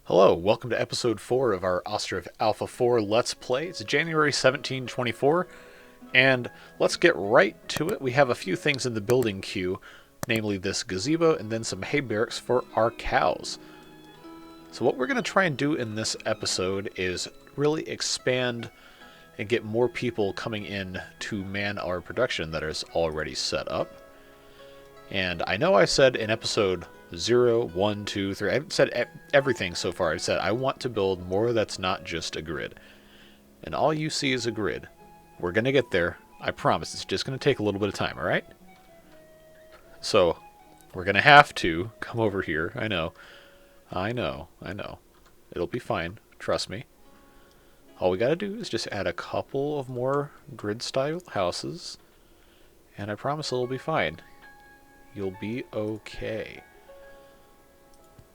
Hello, welcome to episode 4 of our Ostriv Alpha 4 Let's Play. It's January 17, 24, and let's get right to it. We have a few things in the building queue, namely this gazebo and then some hay barracks for our cows. So what we're going to try and do in this episode is really expand and get more people coming in to man our production that is already set up. And I know I said in episode 0, 1, 2, 3, I haven't said everything so far. I said I want to build more that's not just a grid. And all you see is a grid. We're going to get there. I promise. It's just going to take a little bit of time, alright? So, we're going to have to come over here. I know. It'll be fine. Trust me. All we got to do is just add a couple of more grid-style houses. And I promise it'll be fine. You'll be okay.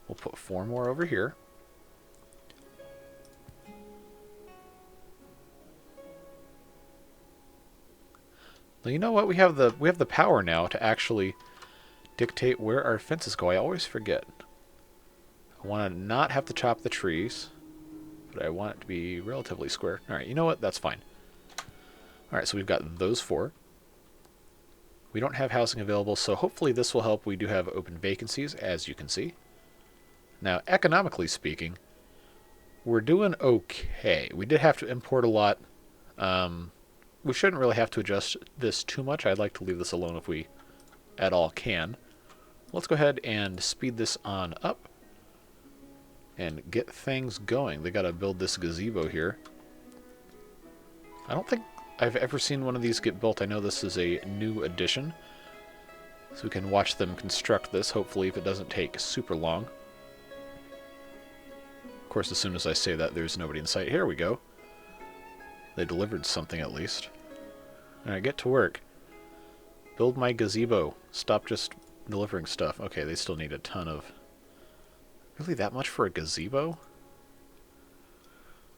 We'll put 4 more over here. Well, you know what? We have the power now to actually dictate where our fences go. I always forget. I want to not have to chop the trees, but I want it to be relatively square. All right, you know what? That's fine. All right, so we've got those 4. We don't have housing available, so hopefully this will help. We do have open vacancies, as you can see. Now, economically speaking, we're doing okay. We did have to import a lot. We shouldn't really have to adjust this too much. I'd like to leave this alone if we at all can. Let's go ahead and speed this on up and get things going. They got to build this gazebo here. I don't think I've ever seen one of these get built. I know this is a new addition, so we can watch them construct this, hopefully, if it doesn't take super long. Of course, as soon as I say that, there's nobody in sight. Here we go. They delivered something, at least. Alright, get to work. Build my gazebo. Stop just delivering stuff. Okay, they still need a ton of... Really, that much for a gazebo?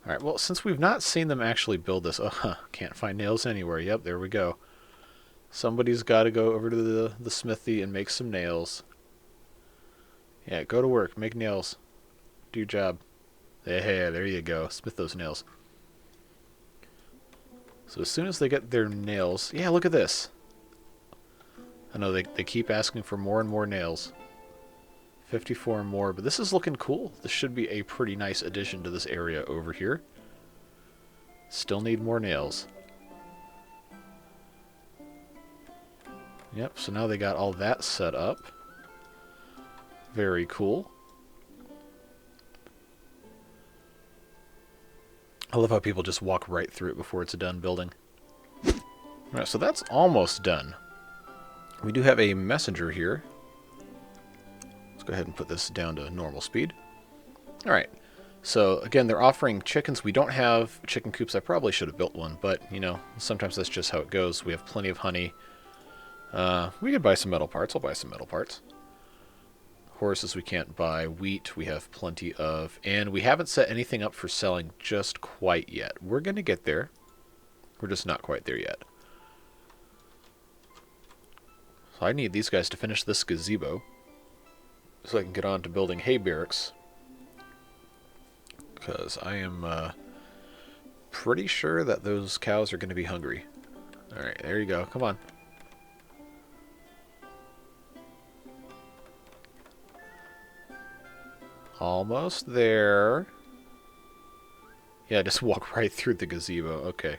Alright, well, since we've not seen them actually build this... Oh, can't find nails anywhere. Yep, there we go. Somebody's got to go over to the smithy and make some nails. Yeah, go to work. Make nails. Do your job. Hey, there you go. Smith those nails. So as soon as they get their nails... Yeah, look at this. I know they keep asking for more and more nails. 54 more, but this is looking cool. This should be a pretty nice addition to this area over here. Still need more nails. Yep, so now they got all that set up. Very cool. I love how people just walk right through it before it's done building. Alright, so that's almost done. We do have a messenger here. Go ahead and put this down to normal speed. Alright, so again, they're offering chickens. We don't have chicken coops. I probably should have built one, but, you know, sometimes that's just how it goes. We have plenty of honey. We could buy some metal parts. I'll buy some metal parts. Horses we can't buy. Wheat we have plenty of. And we haven't set anything up for selling just quite yet. We're going to get there. We're just not quite there yet. So I need these guys to finish this gazebo, so I can get on to building hay barracks. Because I am pretty sure that those cows are going to be hungry. Alright, there you go. Come on. Almost there. Yeah, just walk right through the gazebo. Okay.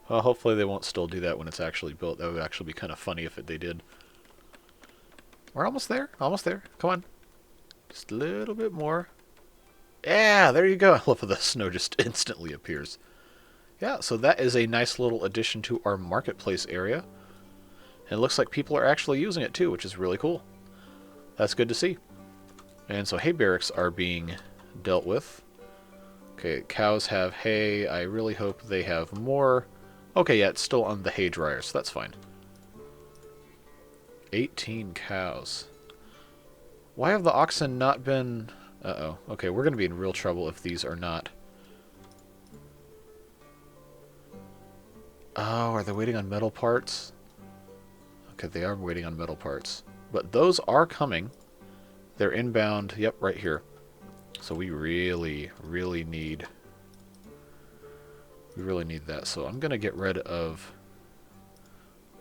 Well, hopefully they won't still do that when it's actually built. That would actually be kind of funny if they did. We're almost there. Almost there. Come on. Just a little bit more. Yeah, there you go. I love how the snow just instantly appears. Yeah, so that is a nice little addition to our marketplace area. And it looks like people are actually using it too, which is really cool. That's good to see. And so hay barracks are being dealt with. Okay, cows have hay. I really hope they have more. Okay, yeah, it's still on the hay dryer, so that's fine. 18 cows. Why have the oxen not been... Uh-oh. Okay, we're going to be in real trouble if these are not... Oh, are they waiting on metal parts? Okay, they are waiting on metal parts. But those are coming. They're inbound. Yep, right here. So we really need that. So I'm gonna get rid of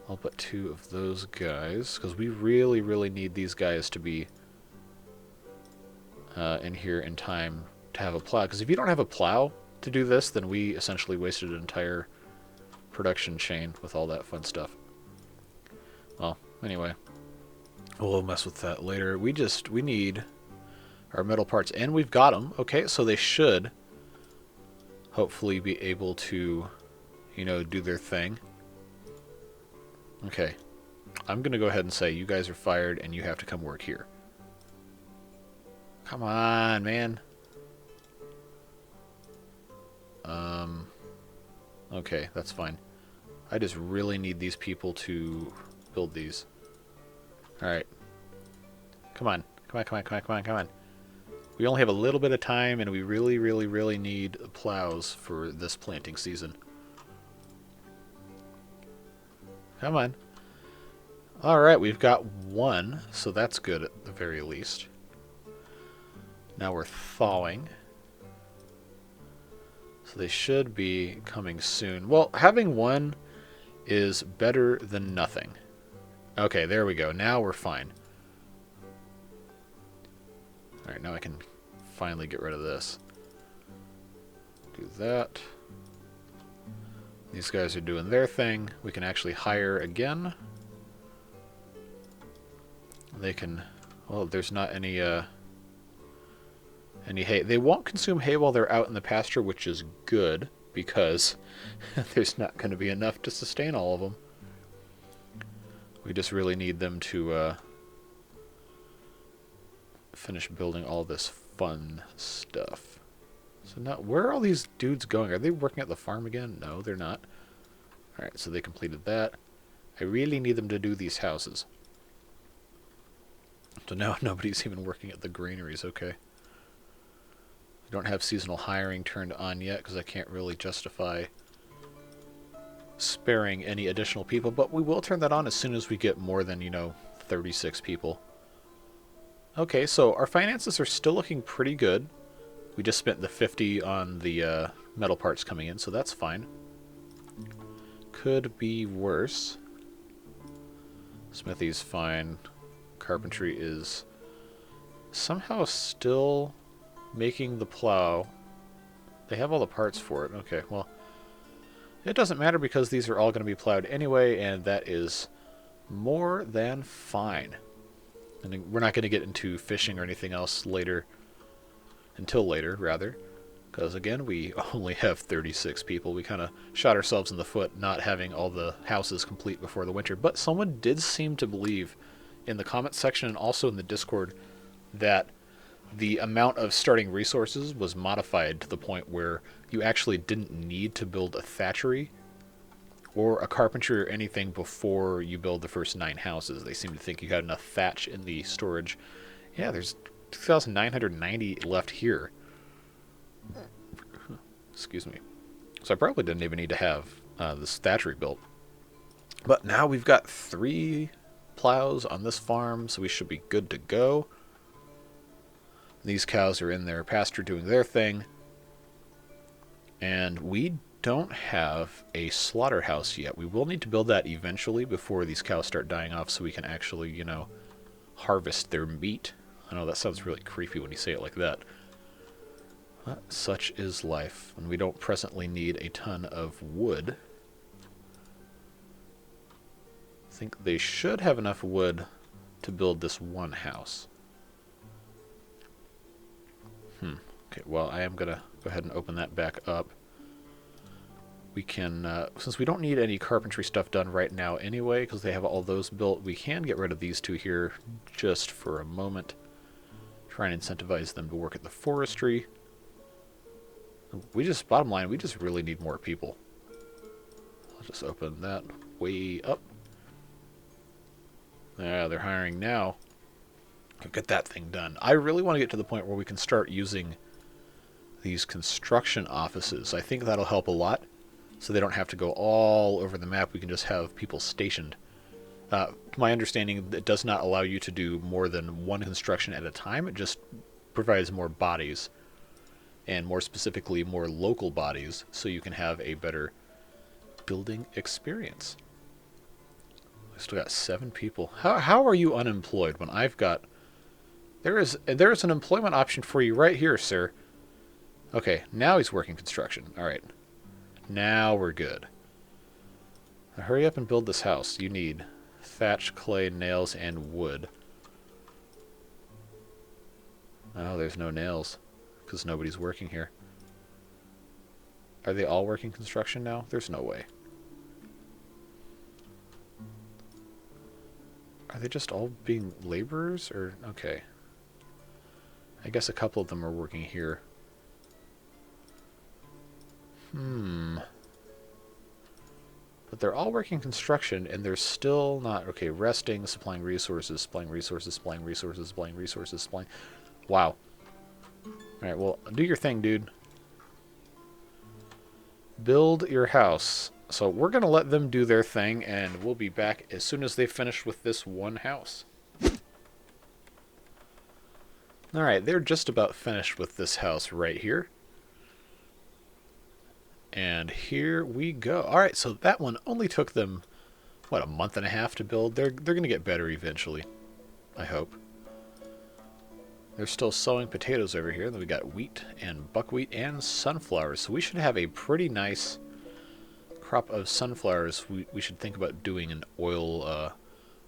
all but 2 of those guys, because we really need these guys to be in here in time to have a plow. Because if you don't have a plow to do this, then we essentially wasted an entire production chain with all that fun stuff. Well, anyway, we'll mess with that later. We need our metal parts, and we've got them. Okay, so they should hopefully be able to, you know, do their thing. Okay, I'm gonna go ahead and say you guys are fired and you have to come work here. Come on, man. Okay, that's fine. I just really need these people to build these. Alright. Come on. Come on. We only have a little bit of time, and we really need plows for this planting season. Come on. Alright, we've got 1, so that's good at the very least. Now we're thawing. So they should be coming soon. Well, having 1 is better than nothing. Okay, there we go. Now we're fine. Alright, now I can finally get rid of this. Do that. These guys are doing their thing. We can actually hire again. They can... Well, there's not any hay. They won't consume hay while they're out in the pasture, which is good, because there's not going to be enough to sustain all of them. We just really need them to finish building all this fun stuff. So now, where are all these dudes going? Are they working at the farm again? No, they're not. Alright, so they completed that. I really need them to do these houses. So now nobody's even working at the granaries, okay. I don't have seasonal hiring turned on yet because I can't really justify sparing any additional people, but we will turn that on as soon as we get more than, 36 people. Okay, so our finances are still looking pretty good. We just spent the 50 on the metal parts coming in, so that's fine. Could be worse. Smithy's fine. Carpentry is somehow still making the plow. They have all the parts for it. Okay, well, it doesn't matter because these are all going to be plowed anyway, and that is more than fine. And we're not going to get into fishing or anything else later, until later, rather, because again, we only have 36 people. We kind of shot ourselves in the foot not having all the houses complete before the winter. But someone did seem to believe in the comment section and also in the Discord that the amount of starting resources was modified to the point where you actually didn't need to build a thatchery or a carpentry or anything before you build the first 9 houses. They seem to think you had enough thatch in the storage. Yeah, there's 2,990 left here. Excuse me. So I probably didn't even need to have this thatchery built. But now we've got 3 plows on this farm, so we should be good to go. These cows are in their pasture doing their thing. And we don't have a slaughterhouse yet. We will need to build that eventually before these cows start dying off so we can actually, harvest their meat. I know that sounds really creepy when you say it like that. But such is life. And we don't presently need a ton of wood. I think they should have enough wood to build this one house. Okay, well, I am going to go ahead and open that back up. We can, since we don't need any carpentry stuff done right now anyway, because they have all those built, we can get rid of these 2 here just for a moment. Try and incentivize them to work at the forestry. Bottom line, we just really need more people. I'll just open that way up. Yeah, they're hiring now. Get that thing done. I really want to get to the point where we can start using these construction offices. I think that'll help a lot, so they don't have to go all over the map. We can just have people stationed. My understanding, it does not allow you to do more than 1 construction at a time. It just provides more bodies and more specifically, more local bodies, so you can have a better building experience. I still got 7 people. How are you unemployed when I've got... There is an employment option for you right here, sir. Okay, now he's working construction. All right. Now we're good. Now hurry up and build this house. You need thatch, clay, nails, and wood. Oh, there's no nails because nobody's working here. Are they all working construction now? There's no way. Are they just all being laborers? Or okay. I guess a couple of them are working here. But they're all working construction, and they're still not... Okay, resting, supplying resources, supplying resources, supplying resources, supplying resources, supplying... Wow. Alright, well, do your thing, dude. Build your house. So we're going to let them do their thing, and we'll be back as soon as they finish with this one house. Alright, they're just about finished with this house right here. And here we go. Alright, so that one only took them, what, a month and a half to build? They're going to get better eventually, I hope. They're still sowing potatoes over here. Then we got wheat and buckwheat and sunflowers. So we should have a pretty nice crop of sunflowers. We should think about doing an oil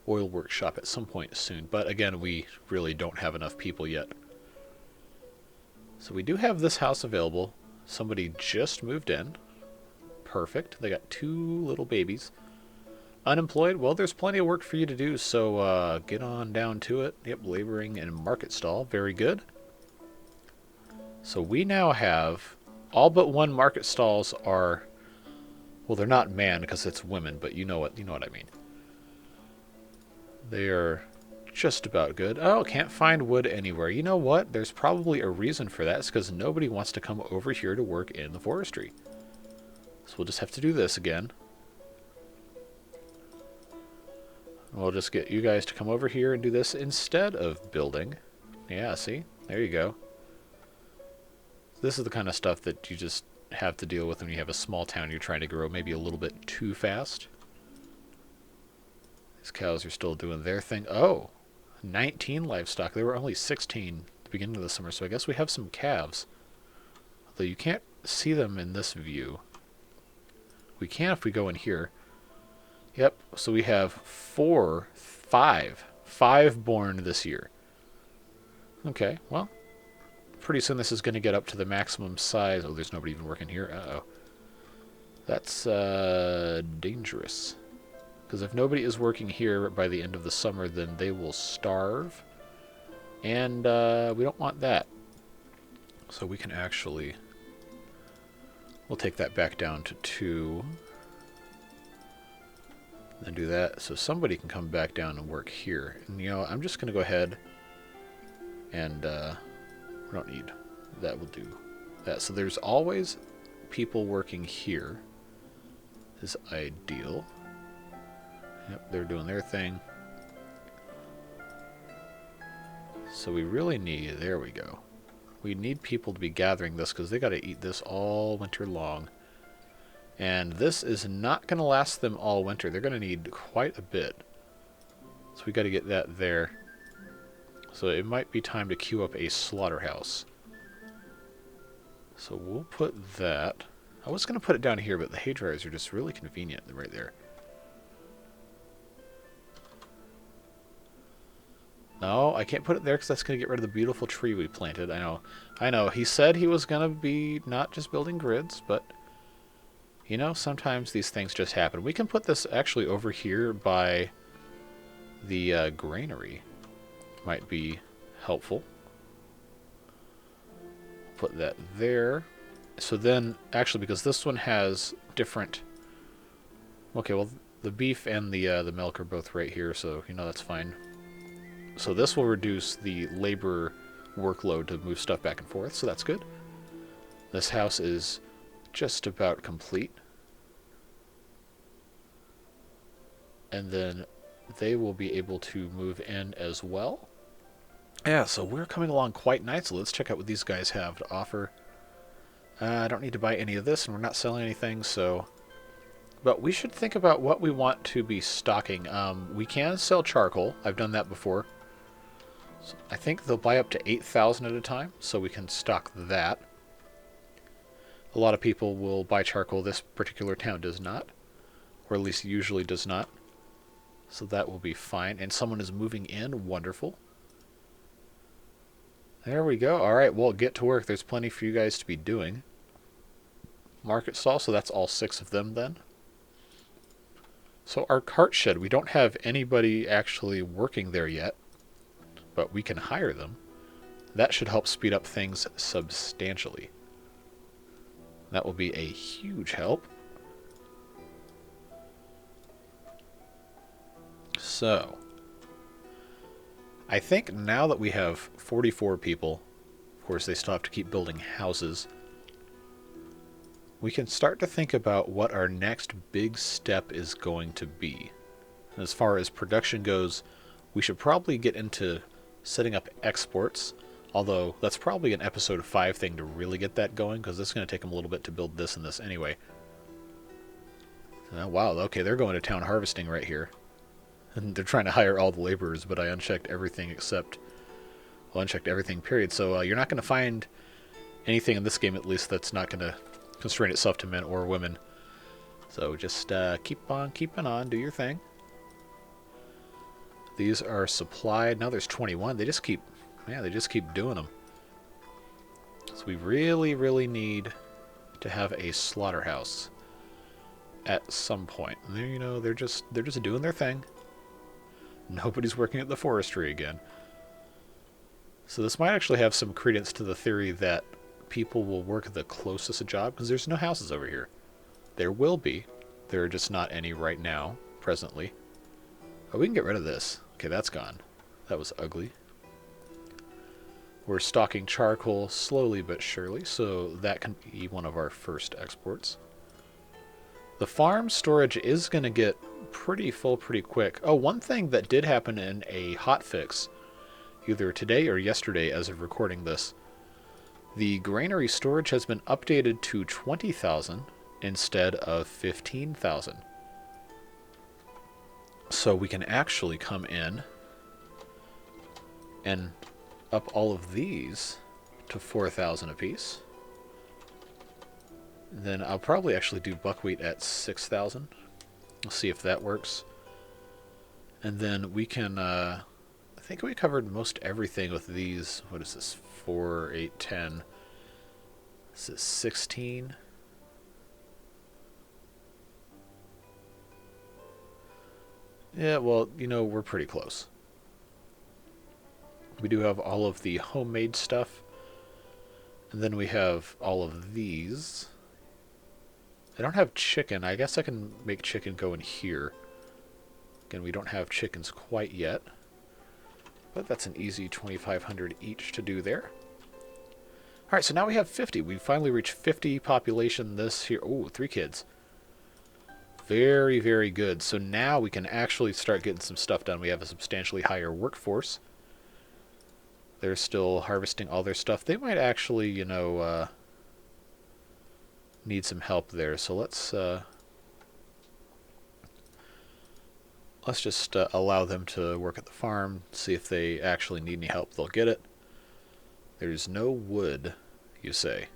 workshop at some point soon. But again, we really don't have enough people yet. So we do have this house available. Somebody just moved in. Perfect. They got 2 little babies. Unemployed? Well, there's plenty of work for you to do, so get on down to it. Yep, laboring and market stall. Very good. So we now have all but 1 market stalls are... Well, they're not manned because it's women, but you know what I mean. They are just about good. Oh, can't find wood anywhere. You know what? There's probably a reason for that. It's because nobody wants to come over here to work in the forestry. So we'll just have to do this again. We'll just get you guys to come over here and do this instead of building. Yeah, see? There you go. This is the kind of stuff that you just have to deal with when you have a small town you're trying to grow maybe a little bit too fast. These cows are still doing their thing. Oh, 19 livestock. There were only 16 at the beginning of the summer, so I guess we have some calves. Although you can't see them in this view. We can if we go in here. Yep, so we have 5 born this year. Okay, well, pretty soon this is going to get up to the maximum size. Oh, there's nobody even working here. Uh-oh. That's dangerous. Because if nobody is working here by the end of the summer, then they will starve. And we don't want that. So we can actually... We'll take that back down to 2. Then do that. So somebody can come back down and work here. And, you know, I'm just going to go ahead and we don't need that. Will do that. So there's always people working here. Is ideal. Yep, they're doing their thing. So we really need... There we go. We need people to be gathering this because they got to eat this all winter long. And this is not going to last them all winter. They're going to need quite a bit. So we got to get that there. So it might be time to queue up a slaughterhouse. So we'll put that. I was going to put it down here, but the hay dryers are just really convenient right there. No, I can't put it there because that's going to get rid of the beautiful tree we planted. I know. He said he was going to be not just building grids, but... You know, sometimes these things just happen. We can put this actually over here by the granary. Might be helpful. Put that there. So then, actually, because this one has different... Okay, well, the beef and the milk are both right here, so, you know, that's fine. So this will reduce the labor workload to move stuff back and forth, so that's good. This house is... just about complete. And then they will be able to move in as well. Yeah, so we're coming along quite nicely. Let's check out what these guys have to offer. I don't need to buy any of this, and we're not selling anything, so... But we should think about what we want to be stocking. We can sell charcoal. I've done that before. So I think they'll buy up to 8,000 at a time, so we can stock that. A lot of people will buy charcoal. This particular town does not, or at least usually does not. So that will be fine. And someone is moving in. Wonderful. There we go. All right, well, get to work. There's plenty for you guys to be doing. Market stall, so that's all 6 of them then. So our cart shed, we don't have anybody actually working there yet, but we can hire them. That should help speed up things substantially. That will be a huge help. So, I think now that we have 44 people, of course they still have to keep building houses, we can start to think about what our next big step is going to be. As far as production goes, we should probably get into setting up exports, although that's probably an episode 5 thing to really get that going, because it's going to take them a little bit to build this and this anyway. Wow, okay, they're going to town harvesting right here. And they're trying to hire all the laborers, but I unchecked everything except... Well, unchecked everything, period. So you're not going to find anything in this game, at least, that's not going to constrain itself to men or women. So just keep on keeping on, do your thing. These are supplied. Now there's 21. They just keep doing them. So we really, really need to have a slaughterhouse at some point. And you know, they're just doing their thing. Nobody's working at the forestry again. So this might actually have some credence to the theory that people will work the closest a job, because there's no houses over here. There will be. There are just not any right now, presently. Oh, we can get rid of this. Okay, that's gone. That was ugly. We're stocking charcoal slowly but surely, so that can be one of our first exports. The farm storage is going to get pretty full pretty quick. Oh, one thing that did happen in a hotfix, either today or yesterday as of recording this, the granary storage has been updated to 20,000 instead of 15,000. So we can actually come in and up all of these to 4,000 apiece. Then I'll probably actually do buckwheat at 6,000. We'll see if that works. And then we can, I think we covered most everything with these. What is this? 4, 8, 10. This is 16. Yeah, well, you know, we're pretty close. We do have all of the homemade stuff. And then we have all of these. I don't have chicken. I guess I can make chicken go in here. Again, we don't have chickens quite yet. But that's an easy 2,500 each to do there. Alright, so now we have 50. We finally reached 50 population this here. Ooh, 3 kids. Very, very good. So now we can actually start getting some stuff done. We have a substantially higher workforce. They're still harvesting all their stuff. They might actually, you know, need some help there. So let's just allow them to work at the farm, see if they actually need any help. They'll get it. There's no wood, you say.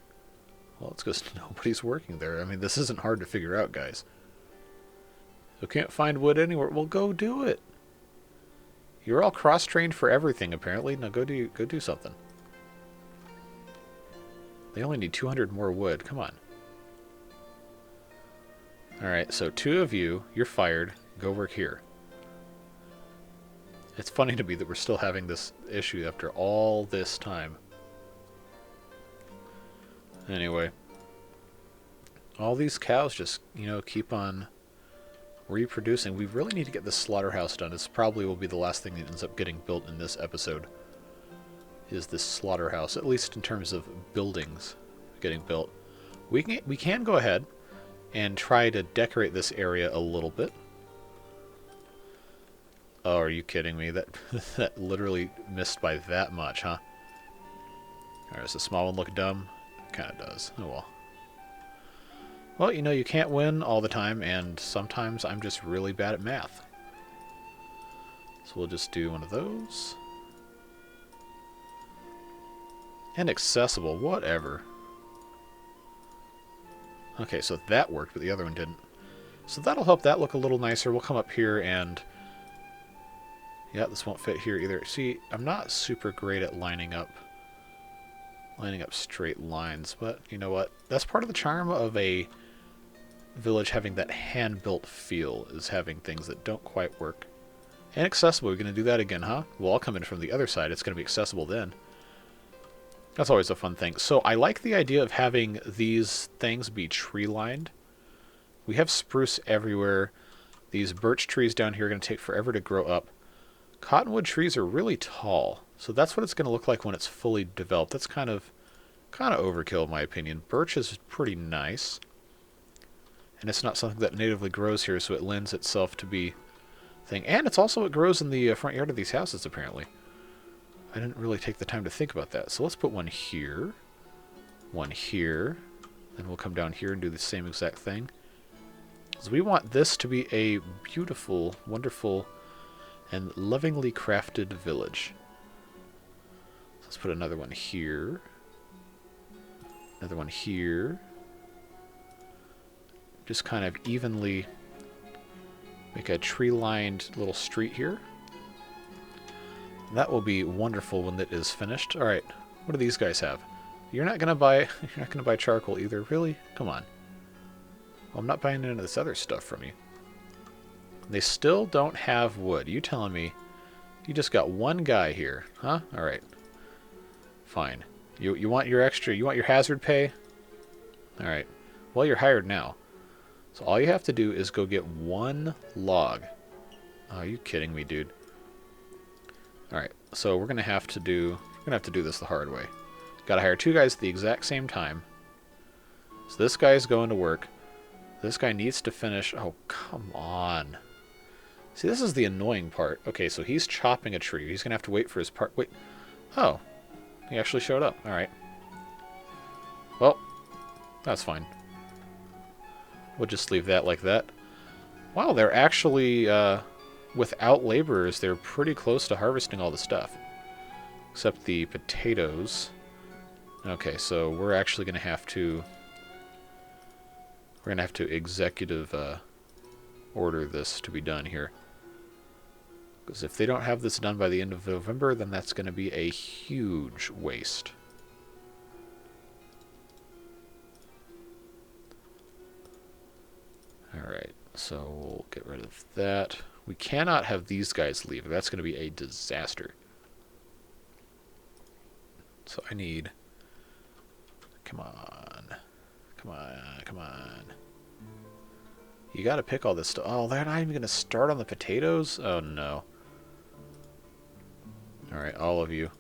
Well, it's because nobody's working there. I mean, this isn't hard to figure out, guys. You can't find wood anywhere. Well, go do it. You're all cross-trained for everything, apparently. Now go do something. They only need 200 more wood. Come on. Alright, so 2 of you, you're fired. Go work here. It's funny to me that we're still having this issue after all this time. Anyway. All these cows just, you know, keep on reproducing. We really need to get this slaughterhouse done. This probably will be the last thing that ends up getting built in this episode. Is this slaughterhouse, at least in terms of buildings getting built. We can go ahead and try to decorate this area a little bit. Oh, are you kidding me? That literally missed by that much, huh? Alright, does the small one look dumb? kind of does. Oh well. Well, you know, you can't win all the time, and sometimes I'm just really bad at math. So we'll just do one of those. Inaccessible, whatever. Okay, so that worked, but the other one didn't. So that'll help that look a little nicer. We'll come up here and... yeah, this won't fit here either. See, I'm not super great at lining up straight lines, but you know what? That's part of the charm of a village having that hand-built feel, is having things that don't quite work. Inaccessible, we're going to do that again, huh? Well, I'll come in from the other side. It's going to be accessible then. That's always a fun thing. So I like the idea of having these things be tree-lined. We have spruce everywhere. These birch trees down here are going to take forever to grow up. Cottonwood trees are really tall, so that's what it's going to look like when it's fully developed. That's kind of overkill in my opinion. Birch is pretty nice, and it's not something that natively grows here, so it lends itself to be a thing. And it's also what grows in the front yard of these houses, apparently. I didn't really take the time to think about that. So let's put one here, then we'll come down here and do the same exact thing. So we want this to be a beautiful, wonderful, and lovingly crafted village. So let's put another one here. Another one here. Just kind of evenly make a tree-lined little street here. That will be wonderful when it is finished. All right, what do these guys have? You're not gonna buy charcoal either, really? Come on. Well, I'm not buying any of this other stuff from you. They still don't have wood. You telling me you just got one guy here, huh? All right, fine. You want your extra? You want your hazard pay? All right. Well, you're hired now. So all you have to do is go get one log. Oh, are you kidding me, dude? All right. So we're gonna have to do this the hard way. Got to hire two guys at the exact same time. So this guy's going to work. This guy needs to finish. Oh, come on. See, this is the annoying part. Okay, so he's chopping a tree. He's gonna have to wait for his part. Wait. Oh, he actually showed up. All right. Well, that's fine. We'll just leave that like that. Wow, they're actually, without laborers, they're pretty close to harvesting all the stuff. Except the potatoes. Okay, so we're actually going to have to... we're going to have to executive order this to be done here. Because if they don't have this done by the end of November, then that's going to be a huge waste. Alright, so we'll get rid of that. We cannot have these guys leave. That's going to be a disaster. So I need... come on. Come on, come on. You got to pick all this stuff. Oh, they're not even going to start on the potatoes? Oh, no. Alright, all of you.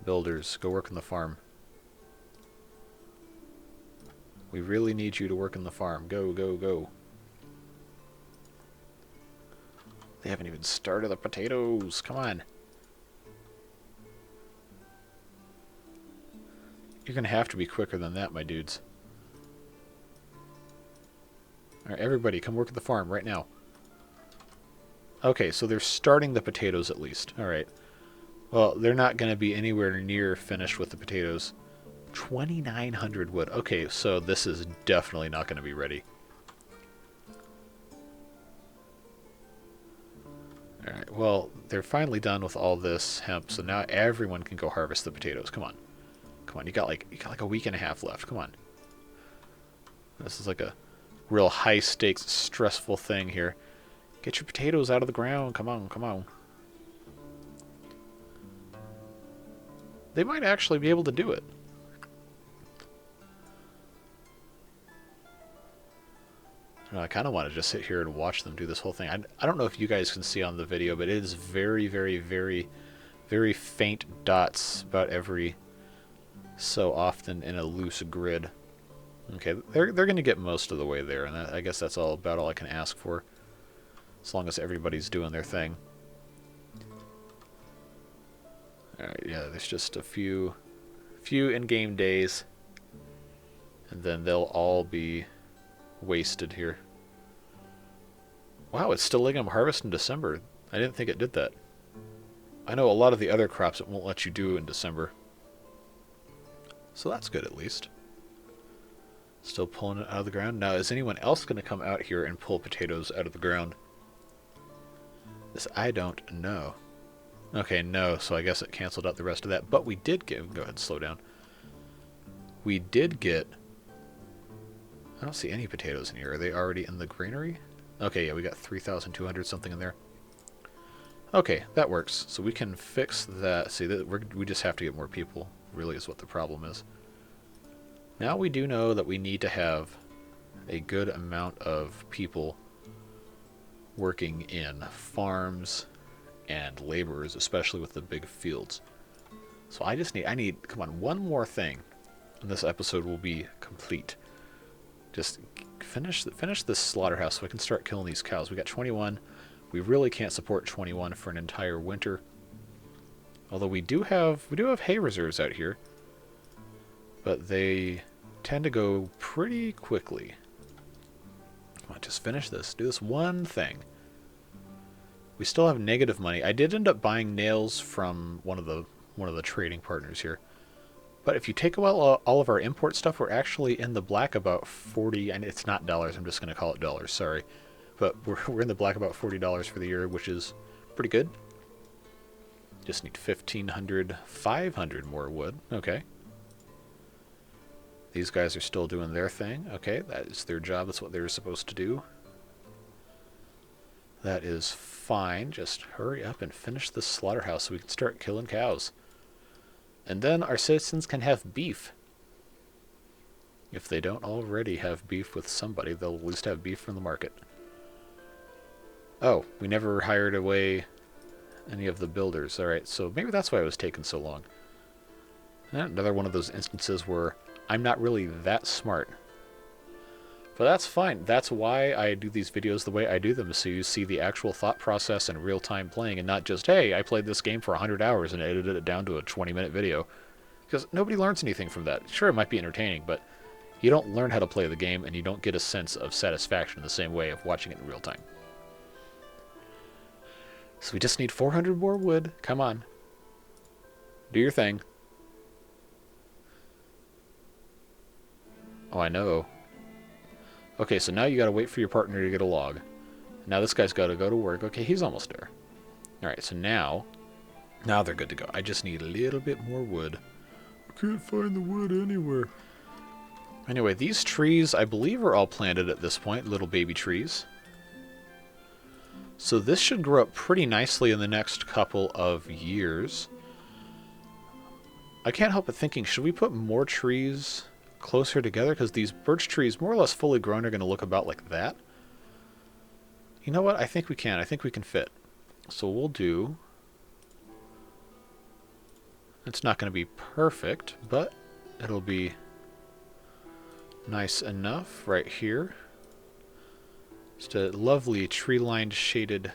Builders, go work on the farm. We really need you to work on the farm. Go, go, go. They haven't even started the potatoes. Come on. You're going to have to be quicker than that, my dudes. Alright, everybody, come work at the farm right now. Okay, so they're starting the potatoes at least. Alright. Well, they're not going to be anywhere near finished with the potatoes. 2,900 wood. Okay, so this is definitely not going to be ready. Alright, well, they're finally done with all this hemp, so now everyone can go harvest the potatoes. Come on. Come on, you got like a week and a half left. Come on. This is like a real high stakes, stressful thing here. Get your potatoes out of the ground. Come on, come on. They might actually be able to do it. I kind of want to just sit here and watch them do this whole thing. I don't know if you guys can see on the video, but it is very, very, very, very faint dots about every so often in a loose grid. Okay, they're going to get most of the way there, and I guess that's about all I can ask for, as long as everybody's doing their thing. Alright, yeah, there's just a few few in-game days, and then they'll all be wasted here. Wow, it's still letting them harvest in December. I didn't think it did that. I know a lot of the other crops it won't let you do in December. So that's good at least. Still pulling it out of the ground. Now, is anyone else going to come out here and pull potatoes out of the ground? This I don't know. Okay, no, so I guess it canceled out the rest of that. But we did get... Go ahead and slow down. We did get... I don't see any potatoes in here. Are they already in the granary? Okay, yeah, we got 3,200 something in there. Okay, that works. So we can fix that. See, we just have to get more people, really is what the problem is. Now we do know that we need to have a good amount of people working in farms and laborers, especially with the big fields. So I need, come on, one more thing, and this episode will be complete. Just finish this slaughterhouse so I can start killing these cows. We got 21. We really can't support 21 for an entire winter. Although we do have hay reserves out here, but they tend to go pretty quickly. Come on, just finish this. Do this one thing. We still have negative money. I did end up buying nails from one of the trading partners here. But if you take away all of our import stuff, we're actually in the black about 40, and it's not dollars, I'm just going to call it dollars, sorry. But we're in the black about $40 for the year, which is pretty good. Just need 1,500, 500 more wood. Okay. These guys are still doing their thing. Okay, that is their job. That's what they're supposed to do. That is fine. Just hurry up and finish this slaughterhouse so we can start killing cows. And then our citizens can have beef. If they don't already have beef with somebody, they'll at least have beef from the market. Oh, we never hired away any of the builders. Alright, so maybe that's why it was taking so long. Another one of those instances where I'm not really that smart. But that's fine. That's why I do these videos the way I do them, so you see the actual thought process in real-time playing, and not just, hey, I played this game for 100 hours and edited it down to a 20-minute video. Because nobody learns anything from that. Sure, it might be entertaining, but you don't learn how to play the game, and you don't get a sense of satisfaction in the same way of watching it in real time. So we just need 400 more wood. Come on. Do your thing. Oh, I know. Okay, so now you gotta wait for your partner to get a log. Now this guy's gotta go to work. Okay, he's almost there. Alright, so now they're good to go. I just need a little bit more wood. I can't find the wood anywhere. Anyway, these trees, I believe, are all planted at this point. Little baby trees. So this should grow up pretty nicely in the next couple of years. I can't help but thinking, should we put more trees closer together? Because these birch trees, more or less fully grown, are going to look about like that. You know what? I think we can. I think we can fit. So we'll do... It's not going to be perfect, but it'll be nice enough right here. Just a lovely tree-lined, shaded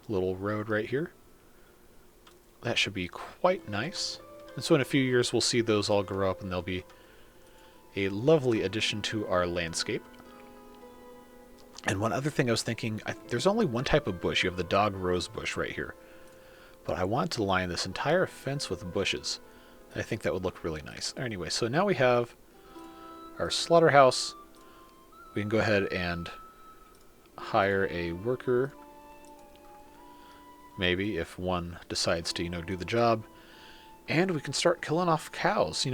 little road right here. That should be quite nice. And so in a few years we'll see those all grow up and they'll be a lovely addition to our landscape. And one other thing I was thinking, there's only one type of bush. You have the dog rose bush right here. But I want to line this entire fence with bushes. I think that would look really nice. Anyway, so now we have our slaughterhouse. We can go ahead and hire a worker, maybe, if one decides to, do the job. And we can start killing off cows.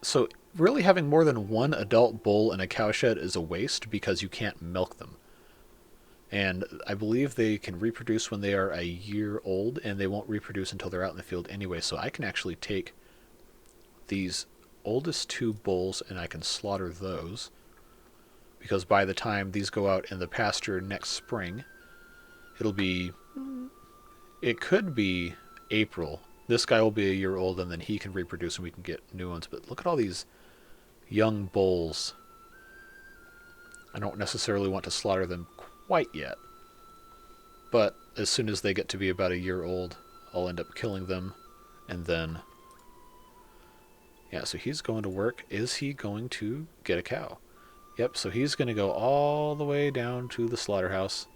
So really having more than one adult bull in a cowshed is a waste because you can't milk them. And I believe they can reproduce when they are a year old, and they won't reproduce until they're out in the field anyway. So I can actually take these oldest two bulls and I can slaughter those. Because by the time these go out in the pasture next spring, it could be April. This guy will be a year old, and then he can reproduce and we can get new ones. But look at all these young bulls. I don't necessarily want to slaughter them quite yet. But as soon as they get to be about a year old, I'll end up killing them. And then, Yeah, so he's going to work. Is he going to get a cow? Yep, so he's going to go all the way down to the slaughterhouse.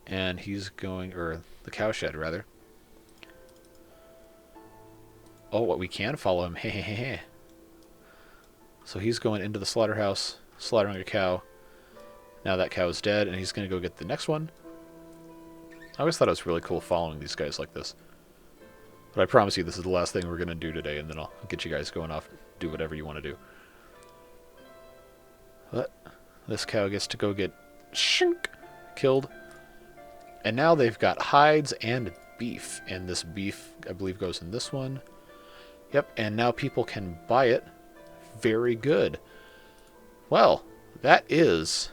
And he's going, or the cow shed, rather. Oh, what, we can follow him. Hey, hey, hey, hey. So he's going into the slaughterhouse, slaughtering a cow. Now that cow is dead, and he's going to go get the next one. I always thought it was really cool following these guys like this. But I promise you this is the last thing we're going to do today, and then I'll get you guys going off, do whatever you want to do. But this cow gets to go get killed. And now they've got hides and beef. And this beef, I believe, goes in this one. Yep, and now people can buy it. Very good. Well, that is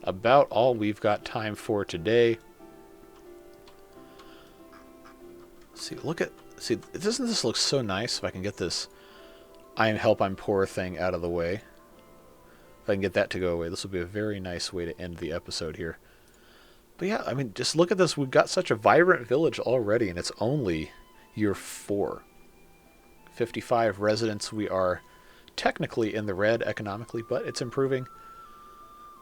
about all we've got time for today. See, doesn't this look so nice? If I can get this I'm poor thing out of the way. If I can get that to go away, this will be a very nice way to end the episode here. But yeah, I mean, just look at this. We've got such a vibrant village already, and it's only year 4. 55 residents. We are technically in the red economically, but it's improving.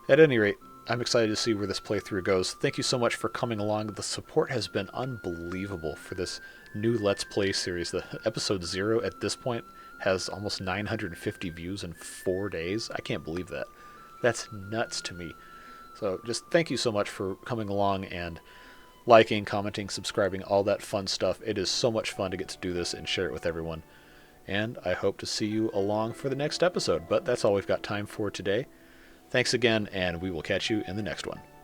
At any rate, I'm excited to see where this playthrough goes. Thank you so much for coming along. The support has been unbelievable for this new Let's Play series. The episode 0 at this point has almost 950 views in 4 days. I can't believe that. That's nuts to me. So just thank you so much for coming along and liking, commenting, subscribing, all that fun stuff. It is so much fun to get to do this and share it with everyone. And I hope to see you along for the next episode. But that's all we've got time for today. Thanks again, and we will catch you in the next one.